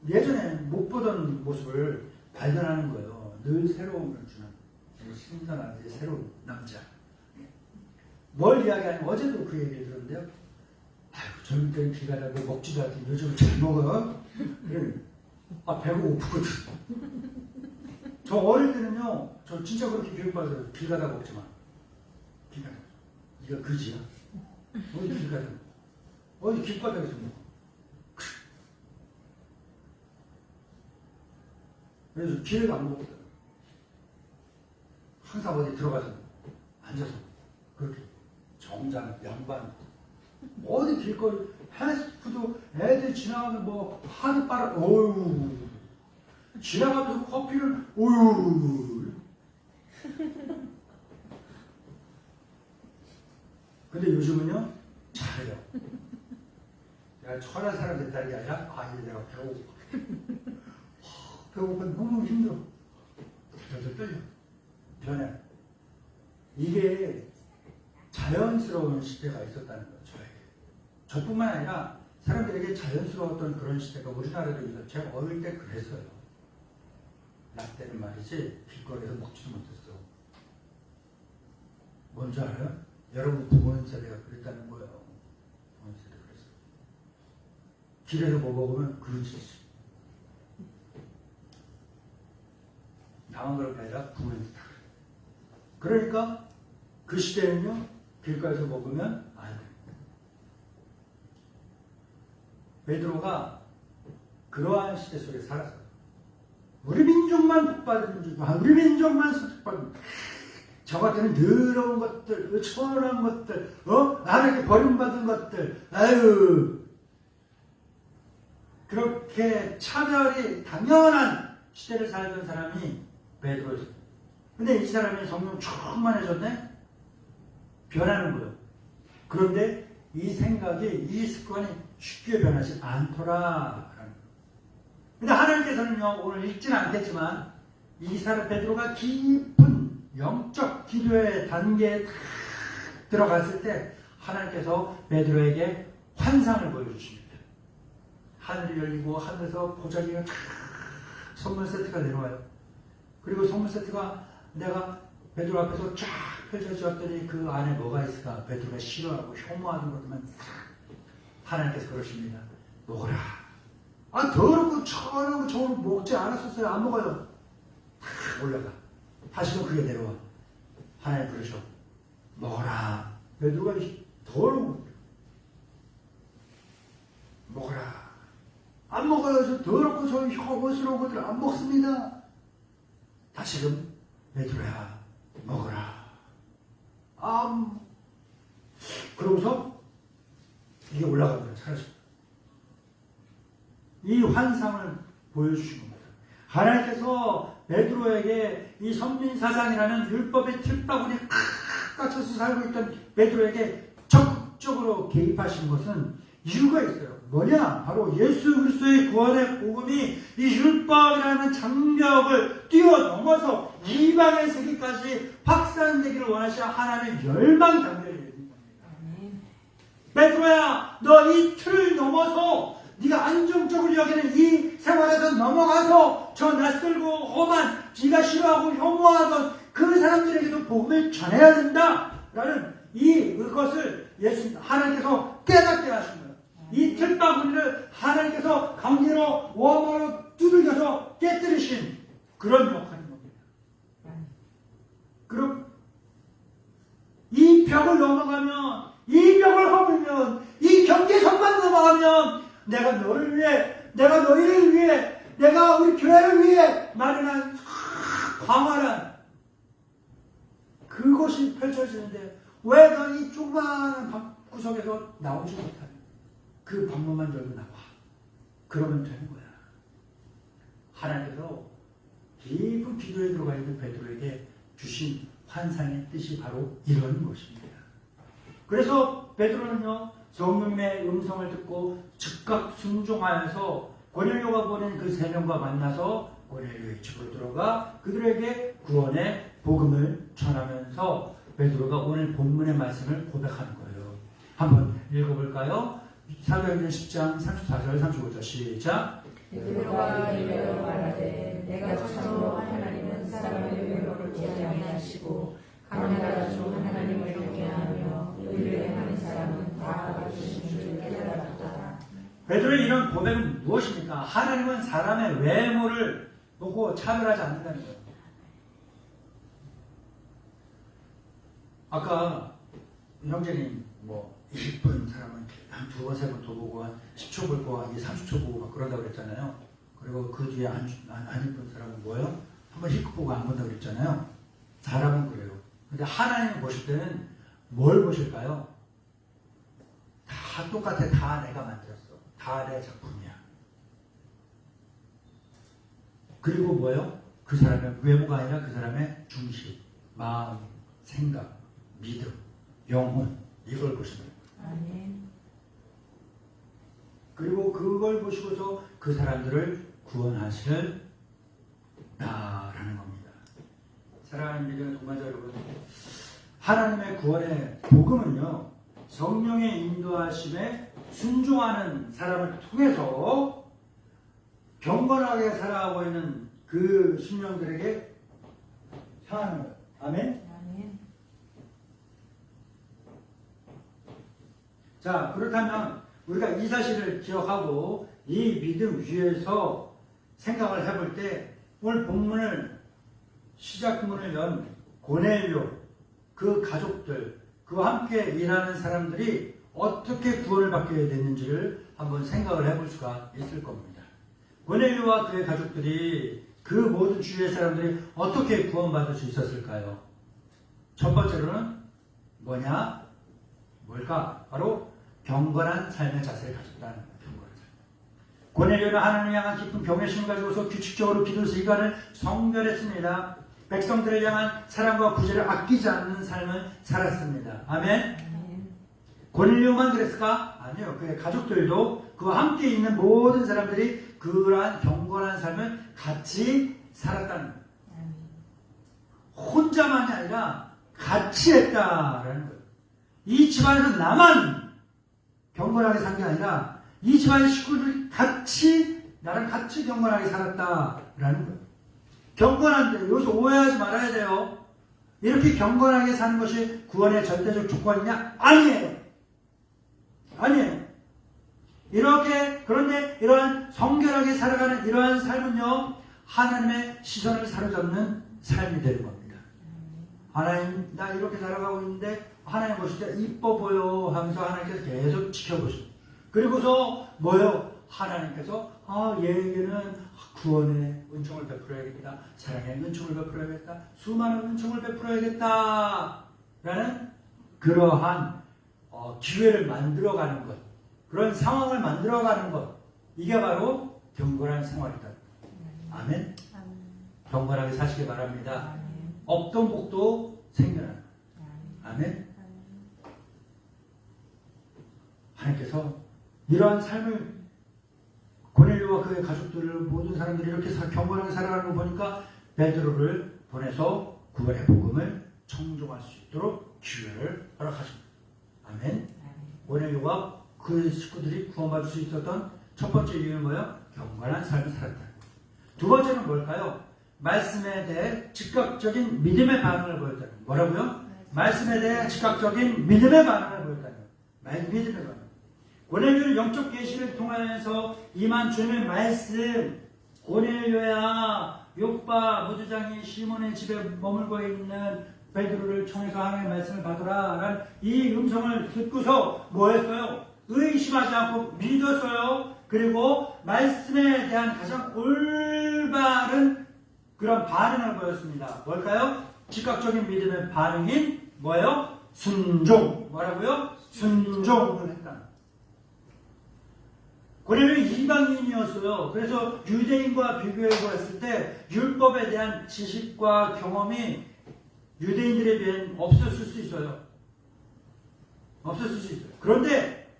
예전에 못 보던 모습을 발견하는 거예요. 늘 새로움을 주는 신선한 새로운 남자. 뭘 이야기하냐면 어제도 그 얘기를 들었는데요. 아유 젊을 때는 길 가다가 뭐 먹지도 않더니 요즘 잘 먹어. 그래. 배가 고프거든. 저 어릴 때는요. 저 진짜 그렇게 교육받아서 길 가다가 먹지 마. 길 가다가. 이거 그지야. 어디 길 가다가 어디 길바닥에서 먹어. 그래서 길을 안 먹거든. 항상 어디 들어가서 앉아서 그렇게 정장, 양반 어디 길거리 패스트푸드 애들 지나가면 하드바를 어휴 지나가면서 커피를 어휴 근데 요즘은요 잘해요. 내가 천한 사람 됐다는 게 아니라 이제 내가 배고파 너무 힘들어. 덜덜 떨려. 변해. 이게 자연스러운 시대가 있었다는 거예요. 저에게. 저뿐만 아니라 사람들에게 자연스러웠던 그런 시대가 우리나라도 있어요. 제가 어릴 때 그랬어요. 라떼는 말이지 길거리에서 먹지도 못했어. 뭔지 알아요? 여러분 부모님 세대가 그랬다는 거예요. 부모님 세대 그랬어. 길에서 뭐 먹으면 그릇이 있어. 나만 그런 게 아니라 부모님도 다 그래. 그러니까 그 시대는요, 길가에서 먹으면 안 돼. 베드로가 그러한 시대 속에 살았어요. 우리 민족만 복받은 줄, 우리 민족만 소득받은 저 같은 더러운 것들, 초라한 것들, 나에게 버림받은 것들, 아유, 그렇게 차별이 당연한 시대를 살던 사람이 베드로였어요. 근데 이 사람이 성령 충만해졌네? 변하는 거예요. 그런데 이 생각이, 이 습관이 쉽게 변하지 않더라. 근데 하나님께서는요, 오늘 읽지는 않겠지만, 이 사람 베드로가 깊은 영적 기도의 단계에 탁 들어갔을 때, 하나님께서 베드로에게 환상을 보여주십니다. 하늘이 열리고, 하늘에서 보자기가 탁 선물 세트가 내려와요. 그리고 선물 세트가 내가 베드로 앞에서 쫙 펼쳐졌더니 그 안에 뭐가 있을까? 베드로가 싫어하고 혐오하는 것만 탁 하나님께서 그러십니다. 먹어라. 아, 더럽고 천하고 거 저걸 먹지 않았었어요. 안 먹어요. 탁 올라가. 다시금 그게 내려와. 하나님 부르셔. 먹어라. 베드로가 더러워. 먹어라. 안 먹어요. 저 더럽고 저 혐오스러운 것들 안 먹습니다. 다시금 베드로야 먹어라. 그러고서 이게 올라간 거예요. 사라졌어요. 이 환상을 보여주신 겁니다. 하나님께서 베드로에게 이 선민사상이라는 율법의 틀바구니에 갇혀서 살고 있던 베드로에게 적극적으로 개입하신 것은 이유가 있어요. 뭐냐? 바로 예수 그리스도의 구원의 복음이 이 율법이라는 장벽을 뛰어넘어서 이방의 세계까지 확산되기를 원하시는 하나님의 열망 담대를 얘기합니다. 베드로야, 너 이 틀을 넘어서 네가 안정적으로 여기는 이 생활에서 넘어가서 저 낯설고 험한 네가 싫어하고 혐오하던 그 사람들에게도 복음을 전해야 된다 라는 이것을 하나님께서 깨닫게 하신 거예요. 이 틀바구니를 하나님께서 강제로 원망으로 두들겨서 깨뜨리신 그런 역할인 겁니다. 그럼 이 벽을 넘어가면, 이 벽을 허물면, 이 경계선만 넘어가면 내가 너를 위해, 내가 너희를 위해, 내가 우리 교회를 위해 마련한 광활한 그것이 펼쳐지는데 왜 너 이 조그마한 구석에서 나오지 못하냐? 그 방문만 열고 나와. 그러면 되는 거야. 하나님께서 깊은 기도에 들어가 있는 베드로에게 주신 환상의 뜻이 바로 이런 것입니다. 그래서 베드로는요, 성령의 음성을 듣고 즉각 순종하여서 고넬료가 보낸 그 세 명과 만나서 고넬료의 집으로 들어가 그들에게 구원의 복음을 전하면서 베드로가 오늘 본문의 말씀을 고백하는 거예요. 한번 읽어볼까요? 사도행전 10장 34절 35절 시작. 베드로가 이르러 말하되 내가 참으로 하나님은 사람의 외모를 보지 아니하시고 가난하다 중 하나님을 경외하며 의를 행하는 사람은 다 받으신 줄 깨달았다. 베드로의 이런 고백은 무엇입니까? 하나님은 사람의 외모를 보고 차별하지 않는다는 거예요. 아까 형제님 이쁜 사람은 한 두 번, 세 번 더 보고 한 10초 볼 거, 한 30초 보고 막 그런다고 그랬잖아요. 그리고 그 뒤에 안 이쁜 사람은 뭐예요? 한번 힐끗 보고 안 본다고 그랬잖아요. 사람은 그래요. 근데 하나님 보실 때는 뭘 보실까요? 다 똑같아. 다 내가 만들었어. 다 내 작품이야. 그리고 뭐예요? 그 사람의 외모가 아니라 그 사람의 중심, 마음, 생각, 믿음, 영혼, 이걸 보시면 아멘. 그리고 그걸 보시고서 그 사람들을 구원하실 나라는 겁니다. 사랑하는 믿음의 동반자 여러분, 하나님의 구원의 복음은요, 성령의 인도하심에 순종하는 사람을 통해서 경건하게 살아가고 있는 그 심령들에게 향하는 거예요. 아멘? 아멘. 자, 그렇다면 우리가 이 사실을 기억하고 이 믿음 위에서 생각을 해볼 때 오늘 본문을 시작문을 연 고넬료 그 가족들 그와 함께 일하는 사람들이 어떻게 구원을 받게 됐는지를 한번 생각을 해볼 수가 있을 겁니다. 고넬료와 그의 가족들이 그 모든 주위의 사람들이 어떻게 구원받을 수 있었을까요? 첫 번째로는 뭐냐? 뭘까? 바로 경건한 삶의 자세를 가졌다는 거예요. 경건한 삶. 고넬료는 하나님을 향한 깊은 경외심을 가지고서 규칙적으로 기도 시간을 성결했습니다. 백성들을 향한 사랑과 구제를 아끼지 않는 삶을 살았습니다. 아멘? 고넬료만 그랬을까? 아니요. 그의 가족들도 그와 함께 있는 모든 사람들이 그러한 경건한 삶을 같이 살았다는 거예요. 혼자만이 아니라 같이 했다라는 거예요. 이 집안에서 나만 경건하게 산 게 아니라 이 집안의 식구들이 같이 나랑 같이 경건하게 살았다라는 거예요. 경건한데 여기서 오해하지 말아야 돼요. 이렇게 경건하게 사는 것이 구원의 절대적 조건이냐? 아니에요. 아니에요. 그런데 이러한 성결하게 살아가는 이러한 삶은요, 하나님의 시선을 사로잡는 삶이 되는 겁니다. 하나님, 나 이렇게 살아가고 있는데, 하나님 보실 때 이뻐 보여 하면서 하나님께서 계속 지켜보시고, 그리고서 뭐요? 하나님께서, 얘에게는 구원의 은총을 베풀어야겠다. 사랑의 은총을 베풀어야겠다. 수많은 은총을 베풀어야겠다. 라는 그러한 기회를 만들어가는 것, 그런 상황을 만들어가는 것, 이게 바로 경건한 생활이다. 아멘? 경건하게 사시기 바랍니다. 없던 복도 생겨나는 아멘? 하나님께서 이러한 삶을 고넬료와 그의 가족들을 모든 사람들이 이렇게 경건하게 살아가는 거 보니까 베드로를 보내서 구원의 복음을 청종할 수 있도록 기회를 허락하십니다. 아멘? 고넬료와 그 식구들이 구원받을 수 있었던 첫 번째 이유는 뭐예요? 경건한 삶을 살았다. 두 번째는 뭘까요? 말씀에 대해 즉각적인 믿음의 반응을 보였다는 거예요. 뭐라고요? 말씀에 대해 즉각적인 믿음의 반응을 보였다는 거예요. 믿음의 반응. 고넬료는 영적 계시를 통하여서 임한 주님의 말씀, 고넬료야, 욥바 무두장이 시몬의 집에 머물고 있는 베드로를 통해서 하나님의 말씀을 받으라 라는 이 음성을 듣고서 뭐 했어요? 의심하지 않고 믿었어요. 그리고 말씀에 대한 가장 올바른 그런 반응을 보였습니다. 뭘까요? 즉각적인 믿음의 반응인 뭐예요? 순종. 뭐라고요? 순종을 했다. 고넬료는 이방인이었어요. 그래서 유대인과 비교해 보았을 때 율법에 대한 지식과 경험이 유대인들에 비해 없었을 수 있어요. 없었을 수 있어요. 그런데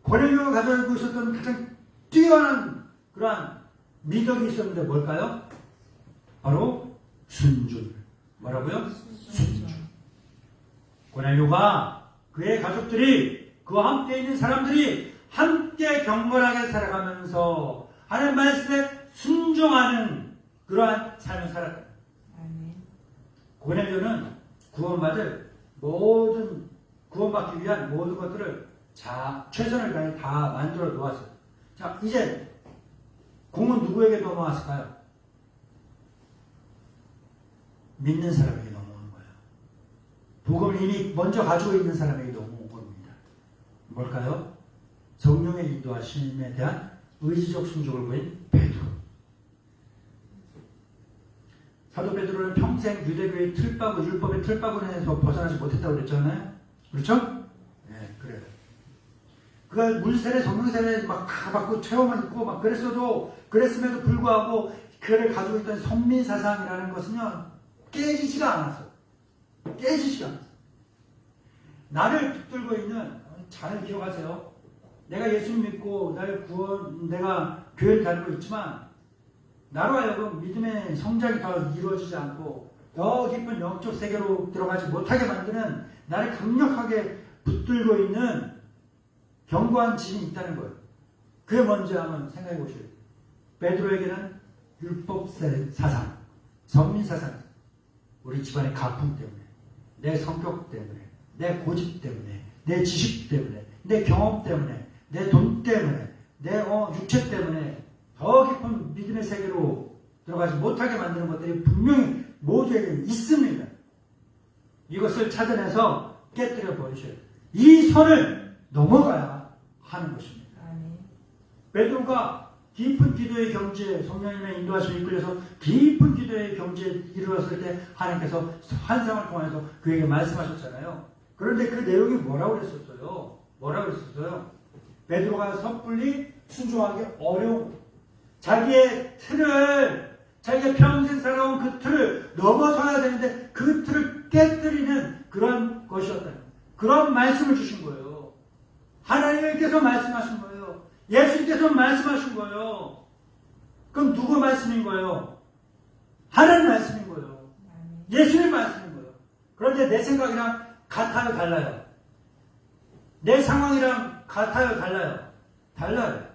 고넬료가 가지고 있었던 가장 뛰어난 그러한 미덕이 있었는데 뭘까요? 바로 순종. 뭐라고요? 순종. 고넬료가 그의 가족들이 그와 함께 있는 사람들이 함께 경건하게 살아가면서 하나님 말씀에 순종하는 그러한 삶을 살았다. 고넬료는 구원받기 위한 모든 것들을 최선을 다해 다 만들어 놓았어요. 자, 이제 공은 누구에게 넘어왔을까요? 믿는 사람에게 넘어온 거예요. 복음을 이미 먼저 가지고 있는 사람에게 넘어온 겁니다. 뭘까요? 성령의 인도하심에 대한 의지적 순종을 보인 베드로. 사도 베드로는 평생 유대교의 틀바구, 율법의 틀바구니에서 벗어나지 못했다고 그랬잖아요. 그렇죠? 네, 그래요. 그가 물세례, 성령세례 막 다 받고 체험을 있고 막 그랬음에도 불구하고 그를 가지고 있던 선민사상이라는 것은요, 깨지지가 않았어요. 깨지지가 않았어요. 나를 붙들고 있는, 잘 기억하세요. 내가 예수 믿고 내가 교회를 다니고 있지만 나로 하여금 믿음의 성장이 더 이루어지지 않고 더 깊은 영적 세계로 들어가지 못하게 만드는 나를 강력하게 붙들고 있는 견고한 짐이 있다는 거예요. 그게 뭔지 한번 생각해 보시죠. 베드로에게는 율법 사상, 선민 사상, 우리 집안의 가풍 때문에, 내 성격 때문에, 내 고집 때문에, 내 지식 때문에, 내 경험 때문에, 내 돈 때문에, 내 육체 때문에 더 깊은 믿음의 세계로 들어가지 못하게 만드는 것들이 분명히 모두에게 있습니다. 이것을 찾아내서 깨뜨려 버리셔야 돼요. 이 선을 넘어가야 하는 것입니다. 베드로가 깊은 기도의 경지에 성령님의 인도하심에 이끌려서 깊은 기도의 경지에 이르렀을 때 하나님께서 환상을 통해서 그에게 말씀하셨잖아요. 그런데 그 내용이 뭐라고 그랬었어요? 베드로가 섣불리 순종하기 어려운 자기의 틀을, 자기가 평생 살아온 그 틀을 넘어서야 되는데 그 틀을 깨뜨리는 그런 것이었다. 그런 말씀을 주신 거예요. 하나님께서 말씀하신 거예요. 예수님께서 말씀하신 거예요. 그럼 누구 말씀인 거예요? 하나님 말씀인 거예요. 예수님 말씀인 거예요. 그런데 내 생각이랑 같아요, 달라요? 내 상황이랑 같아요, 달라요? 달라요.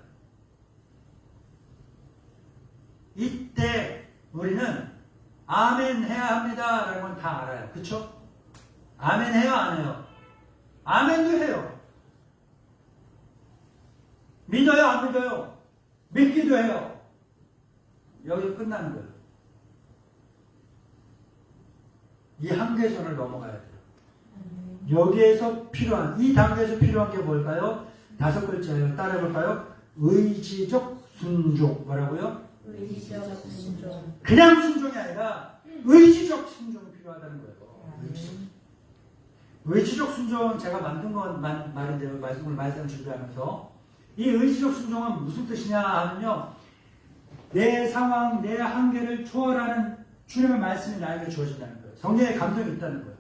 이때 우리는 아멘 해야 합니다 라는 건 다 알아요. 그쵸? 아멘 해요, 안 해요? 아멘도 해요. 믿어요, 안 믿어요? 믿기도 해요. 여기서 끝나는 거예요. 이 한계선을 넘어가야 돼요. 여기에서 필요한, 이 단계에서 필요한 게 뭘까요? 5글자예요. 따라해볼까요? 의지적 순종. 뭐라고요? 의지적 순종. 그냥 순종이 아니라 의지적 순종이 필요하다는 거예요. 의지적 순종은 제가 만든 건 말인데요. 말씀을 준비하면서 이 의지적 순종은 무슨 뜻이냐 하면요, 내 상황, 내 한계를 초월하는 주님의 말씀이 나에게 주어진다는 거예요. 성령의 감동이 있다는 거예요.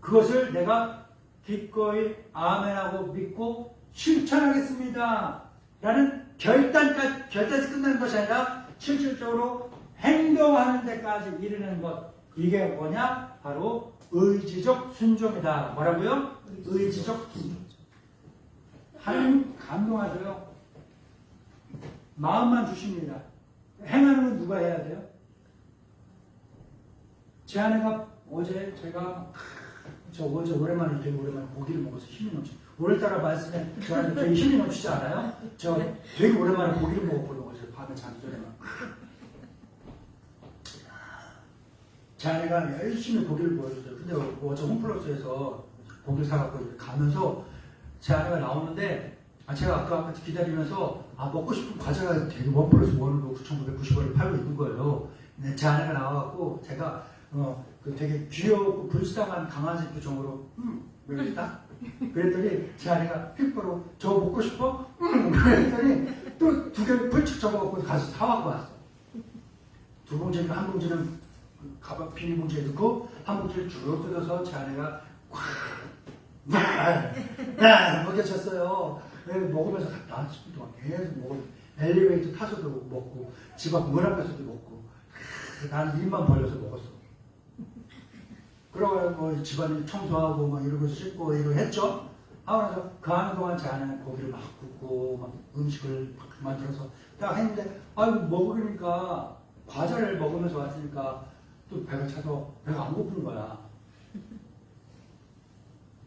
그것을 내가 기꺼이 아멘하고 믿고 실천하겠습니다 라는 결단에서 끝나는 것이 아니라 실질적으로 행동하는 데까지 이르는 것, 이게 뭐냐? 바로 의지적 순종이다. 뭐라고요? 의지적 순종. 하나님 감동하세요. 마음만 주십니다. 행하는 건 누가 해야 돼요? 제 아내가 어제 제가 어제 되게 오랜만에 고기를 먹어서 힘이 넘쳐. 오늘따라 말씀에 저한테 되게 힘이 넘치지 않아요? 저 되게 오랜만에 고기를 먹었거든요. 어제 밤에 자기 전에 막. 제 아내가 열심히 고기를 구워줬어요. 근데 어제 홈플러스에서 고기를 사갖고 이렇게 가면서 제 아내가 나오는데 제가 아까 기다리면서 먹고 싶은 과자가 되게 원 플러스 원으로 9,990원을 팔고 있는 거예요. 근데 제 아내가 나와갖고 제가 그 되게 귀엽고 불쌍한 강아지 표정으로 그랬다. 그랬더니 제 아내가 픽으로 저거 먹고 싶어? 그랬더니 또 2개를 펄쩍 접어갖고 가서 사갖고 왔어. 2봉지니까 한 봉지는 가방 비닐봉지에 넣고 한 봉지를 쭉 뜯어서 제 아내가 먹여줬어요. 먹으면서 갔다 10분 동안 계속 먹고 엘리베이터 타서도 먹고 집 앞 문 앞에서도 먹고 나는 입만 벌려서 먹었어. 그러고 뭐 집안일 청소하고 막 이러고 씻고 이러고 했죠. 하고 나서 그 하는 동안 제 아내는 고기를 막 굽고 막 음식을 막 만들어서 딱 했는데 먹으니까 과자를 먹으면서 왔으니까 또 배가 차서 배가 안 고픈 거야.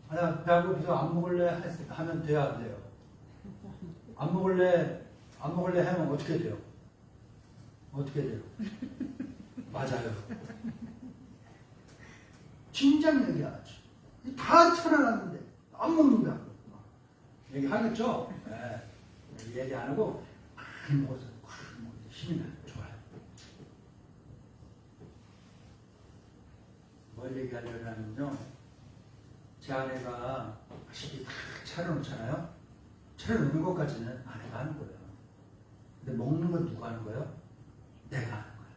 나 배가 고파서 안 먹을래 하면 돼야 안 돼요? 안 먹을래 하면 어떻게 돼요? 어떻게 돼요? 맞아요. 진작 얘기하지. 다 쳐놔놨는데 안 먹는다. 얘기하겠죠? 네. 얘기 안 하고 많이 먹어서 힘이 나요. 좋아요. 뭘 얘기하려고 하면요, 제 아내가 맛있게 다 차려놓잖아요. 차려놓는 것까지는 아내가 하는 거예요. 근데 먹는 건 누가 하는 거예요? 내가 하는 거예요.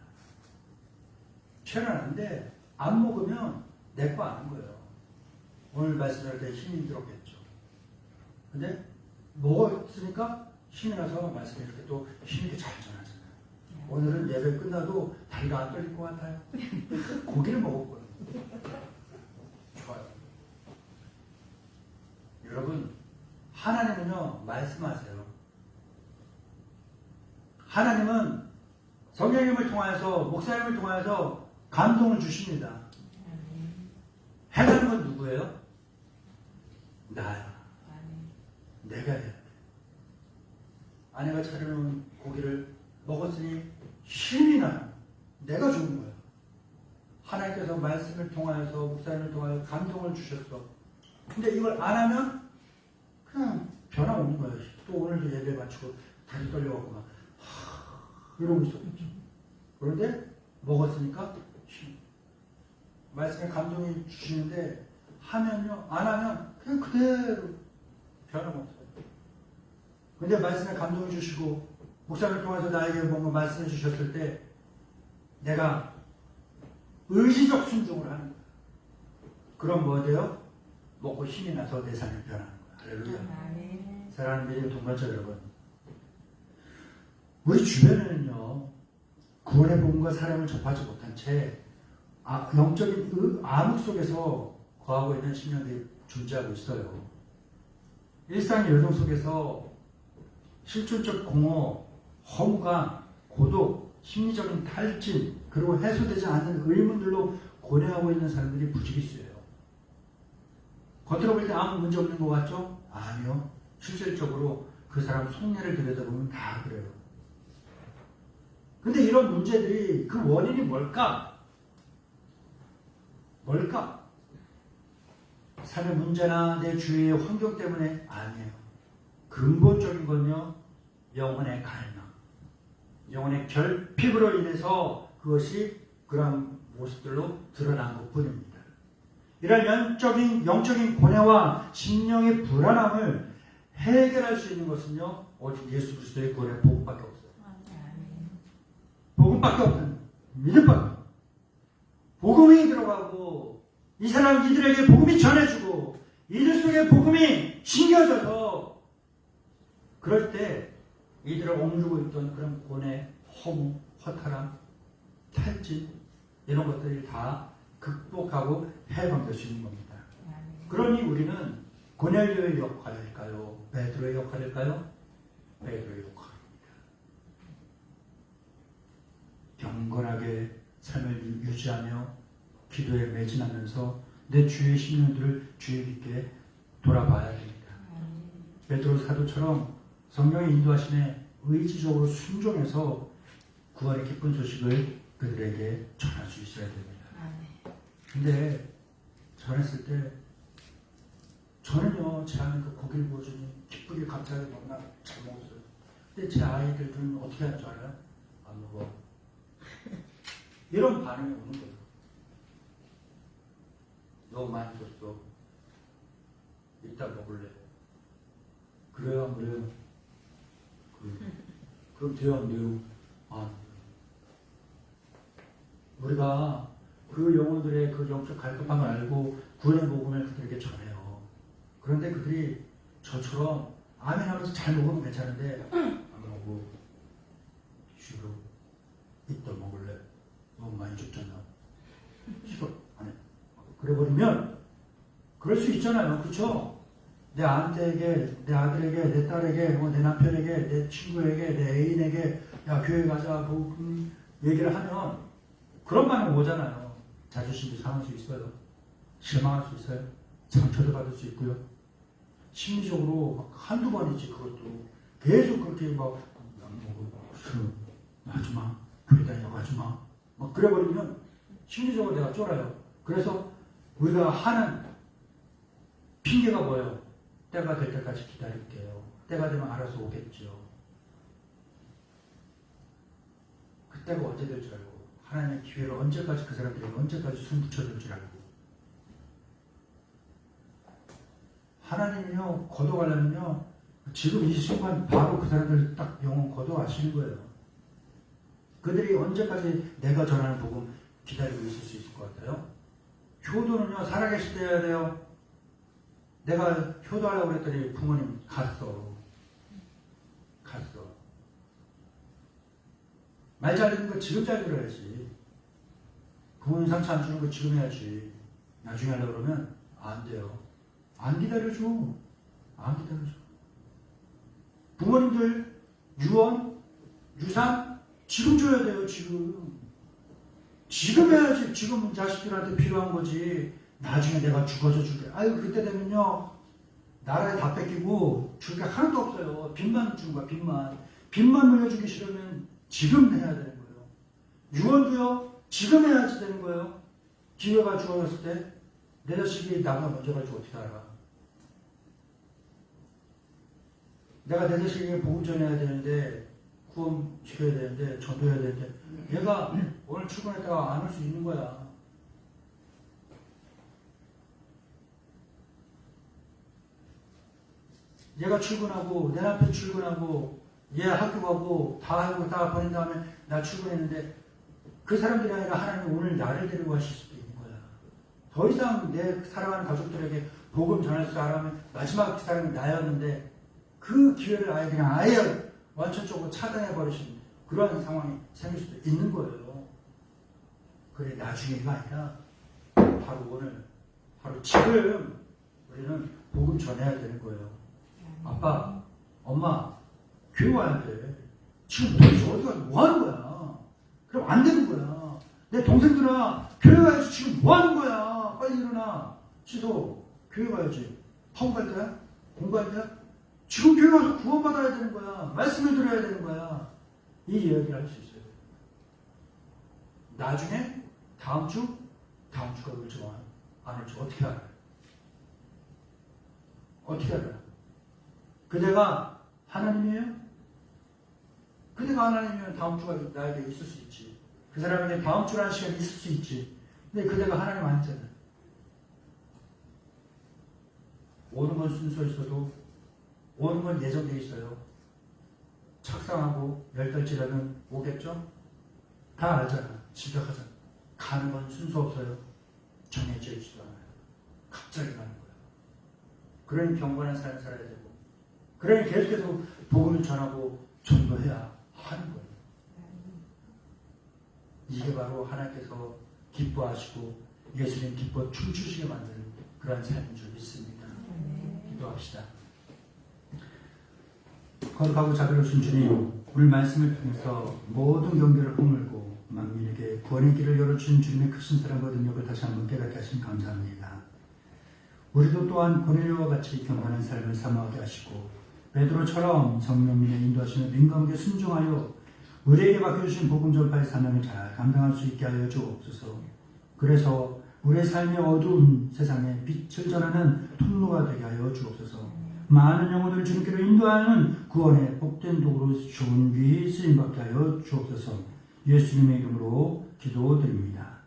차려놨는데 안 먹으면 내 거 아는 거예요. 오늘 말씀할 때 힘이 들었겠죠. 근데 먹었으니까 힘이 나서 말씀이 이렇게 또 힘있게 잘 전하잖아요. 오늘은 예배 끝나도 다리가 안 떨릴 것 같아요. 고기를 먹었거든요. 좋아요. 여러분, 하나님은요, 말씀하세요. 하나님은 성령님을 통하여서 목사님을 통하여서 감동을 주십니다. 해가는 건 누구예요? 나야. 내가 해야 돼. 아내가 차려놓은 고기를 먹었으니 힘이 나요. 내가 좋은 거야. 하나님께서 말씀을 통하여서 목사님을 통하여 감동을 주셨어. 근데 이걸 안 하면 그냥 변함없는 거예요. 또 오늘도 예배 마치고 다리 떨려갖고 막 이러고 있었겠죠. 그런데 먹었으니까 말씀에 감동이 주시는데 하면요, 안 하면 그냥 그대로 변함없어요. 근데 말씀에 감동을 주시고 목사를 통해서 나에게 뭔가 말씀해 주셨을 때 내가 의지적 순종을 하는 거예요. 그럼 뭐 돼요? 먹고 힘이 나서 내 삶이 변하는 거예요. 할렐루야. 사랑하는 믿음의 동반자 여러분, 우리 주변에는요 구원의 복음과 사랑을 접하지 못한 채 영적인 암흑 속에서 거하고 있는 신령들이 존재하고 있어요. 일상의 요동 속에서 실존적 공허, 허무감, 고독, 심리적인 탈진, 그리고 해소되지 않는 의문들로 고뇌하고 있는 사람들이 부지기수예요. 겉으로 볼 때 아무 문제 없는 것 같죠? 아니요. 실질적으로 그 사람 속내를 들여다보면 다 그래요. 근데 이런 문제들이 그 원인이 뭘까? 뭘까? 삶의 문제나 내 주위의 환경 때문에 아니에요. 근본적인 건요, 영혼의 갈망, 영혼의 결핍으로 인해서 그것이 그런 모습들로 드러난 것 뿐입니다. 이런 영적인 고뇌와 심령의 불안함을 해결할 수 있는 것은요, 오직 예수 그리스도의 구원의 복음밖에 없어요. 복음밖에 없는 믿음밖에 없어요. 복음이 들어가고 이 사람 이들에게 복음이 전해주고 이들 속에 복음이 심겨져서 그럴 때 이들을 억누르고 있던 그런 고뇌, 허무, 허탈함, 탈진 이런 것들이 다 극복하고 해방될 수 있는 겁니다. 그러니 우리는 고넬료의 역할일까요? 베드로의 역할일까요? 베드로의 역할입니다. 경건하게 삶을 유지하며 기도에 매진하면서 내 주의 신령들을 주의 깊게 돌아봐야 됩니다. 베드로 사도처럼 성령의 인도하심에 의지적으로 순종해서 구원의 기쁜 소식을 그들에게 전할 수 있어야 됩니다. 근데 전했을 때 저는요, 제 아내 그 고기를 구워주니 기쁘게 감사하게 먹나 잘 먹었어요. 근데 제 아이들은 어떻게 하는 줄 알아요? 안 먹어. 이런 반응이 오는 거예요. 너무 많이 줬어. 이따 먹을래. 그래요, 안 그래요? 그럼 돼요, 안 돼요? 아, 우리가 그 영혼들의 그 영적 갈급함을 알고 구원의 복음을 그들에게 전해요. 그런데 그들이 저처럼 아멘 하면서 잘 먹으면 괜찮은데 안 먹고 싫어. 이따 먹을래. 너무 많이 줬잖아. 싫어. 안 해. 그래버리면 그럴 수 있잖아요. 그렇죠? 내 아한테에게, 내 아들에게, 내 딸에게, 내 남편에게, 내 친구에게, 내 애인에게 야 교회 가자 뭐 얘기를 하면 그런 반응 오잖아요. 자존심도 상할 수 있어요. 실망할 수 있어요. 상처도 받을 수 있고요. 심리적으로 막 한두 번이지 그것도 계속 그렇게 막 하지마, 교회 다니라고 하지마 막 그래버리면 심리적으로 내가 쫄아요. 그래서 우리가 하는 핑계가 뭐예요? 때가 될 때까지 기다릴게요. 때가 되면 알아서 오겠죠. 그때가 언제 될 줄 알고 하나님의 기회를 언제까지 그 사람들에게 언제까지 숨 붙여줄 줄 알고 하나님이요 거둬가려면요 지금 이 순간 바로 그 사람들 딱 영혼 거둬가시는 거예요. 그들이 언제까지 내가 전하는 복음 기다리고 있을 수 있을 것 같아요? 효도는요 살아계실 때 해야 돼요. 내가 효도하려고 그랬더니 부모님 갔어. 말 잘 듣는 거 지금 잘 들어야지. 부모님 상처 안 주는 거 지금 해야지. 나중에 하려고 그러면 안 돼요. 안 기다려줘. 안 기다려줘. 부모님들 유언 유산? 지금 줘야 돼요, 지금. 지금 해야지. 지금은 자식들한테 필요한 거지. 나중에 내가 죽어서 줄게. 아유, 그때 되면요. 나라에 다 뺏기고 줄 게 하나도 없어요. 빚만 준 거야, 빚만. 빚만 물려주기 싫으면 지금 해야 되는 거예요. 유언도요, 지금 해야지 되는 거예요. 기회가 주어졌을 때, 내 자식이 나보다 먼저 갈줄 어떻게 알아? 내가 내 자식에게 복음 전해야 되는데, 구원 시켜야 되는데, 전도해야 되는데, 얘가 오늘 출근했다가 안 올 수 있는 거야. 얘가 출근하고, 내 남편 출근하고, 얘 학교 가고, 다 하고, 다 보낸 다음에 나 출근했는데, 그 사람들이 아니라 하나님 오늘 나를 데리고 가실 수도 있는 거야. 더 이상 내 사랑하는 가족들에게 복음 전할 수 알아면 마지막 사람이 나였는데, 그 기회를 아예 그냥 아예 완전적으로 차단해버리신 그런 상황이 생길 수도 있는 거예요. 그래, 나중에가 아니라, 바로 오늘, 바로 지금, 우리는 복음 전해야 되는 거예요. 아빠, 엄마, 교회 와야 돼. 지금 도대체 어디 가서 뭐 하는 거야? 그럼 안 되는 거야. 내 동생들아, 교회 가야지. 지금 뭐 하는 거야? 빨리 일어나. 취소. 교회 가야지. 학원 갈 거야? 공부할 거야? 지금 교회 가서 구원받아야 되는 거야. 말씀을 들어야 되는 거야. 이 이야기를 할 수 있어요. 나중에, 다음 주가 올지 안 올지 어떻게 알아요? 어떻게 알아요? 그대가 하나님이에요? 그대가 하나님이면 다음 주가 나에게 있을 수 있지. 그 사람에게 다음 주라는 시간이 있을 수 있지. 근데 그대가 하나님 아니잖아. 오는 건 순서 있어도 오는 건 예정돼 있어요. 착상하고 10달째라면 오겠죠? 다 알잖아. 집착하잖아. 가는 건 순서 없어요. 정해져 있지도 않아요. 갑자기 가는 거예요. 그러니 경건한 삶을 살아야 되고, 그러니 계속해서 복음을 전하고 전도해야 하는 거예요. 이게 바로 하나님께서 기뻐하시고 예수님 기뻐 춤추시게 만드는 그러한 삶인 줄 믿습니다. 기도합시다. 거룩하고 자비로우신 주님, 오늘 말씀을 통해서 모든 경계를 허물고 만민에게 구원의 길을 열어주신 주님의 크신 사랑과 능력을 다시 한번 깨닫게 하신 감사합니다. 우리도 또한 고넬료와 같이 경건한 삶을 사모하게 하시고 베드로처럼 성령님의 인도하시는 민감하게 순종하여 우리에게 맡겨주신 복음 전파의 사명을 잘 감당할 수 있게 하여 주옵소서. 그래서 우리의 삶의 어두운 세상에 빛을 전하는 통로가 되게 하여 주옵소서. 많은 영혼들을 주님께로 인도하는 구원의 복된 도구로 좋은 귀히 쓰임받게 하여 주옵소서. 예수님의 이름으로 기도드립니다.